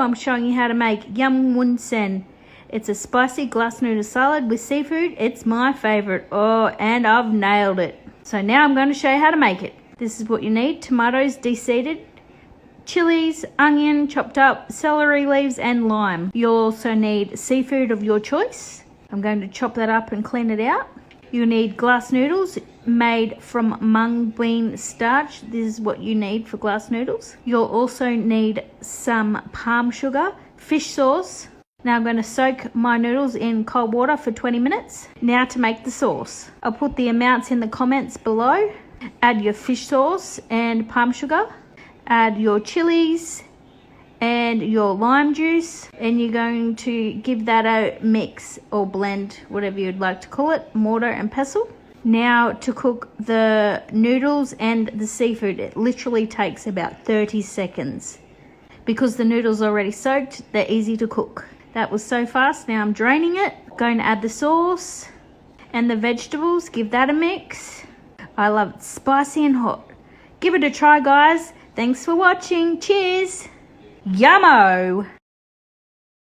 I'm showing you how to make yum woonsen. It's a spicy glass noodle salad with seafood. It's my favorite. Oh, and I've nailed it. So now I'm going to show you how to make it. This is what you need: tomatoes de-seeded, chillies, onion chopped up, celery leaves and lime. You'll also need seafood of your choice. I'm going to chop that up and clean it out. You'll need glass noodles made from mung bean starch. This is what you need for glass noodles. You'll also need some palm sugar, fish sauce. Now I'm going to soak my noodles in cold water for 20 minutes. Now to make the sauce. I'll put the amounts in the comments below. Add your fish sauce and palm sugar. Add your chilies and your lime juice, and you're going to give that a mix or blend, whatever you'd like to call it, mortar and pestle. Now to cook the noodles and the seafood. It literally takes about 30 seconds. Because the noodles are already soaked, they're easy to cook. That was so fast. Now I'm draining it. Going to add the sauce and the vegetables. Give that a mix. I love it spicy and hot. Give it a try, guys. Thanks for watching. Cheers. Yummo!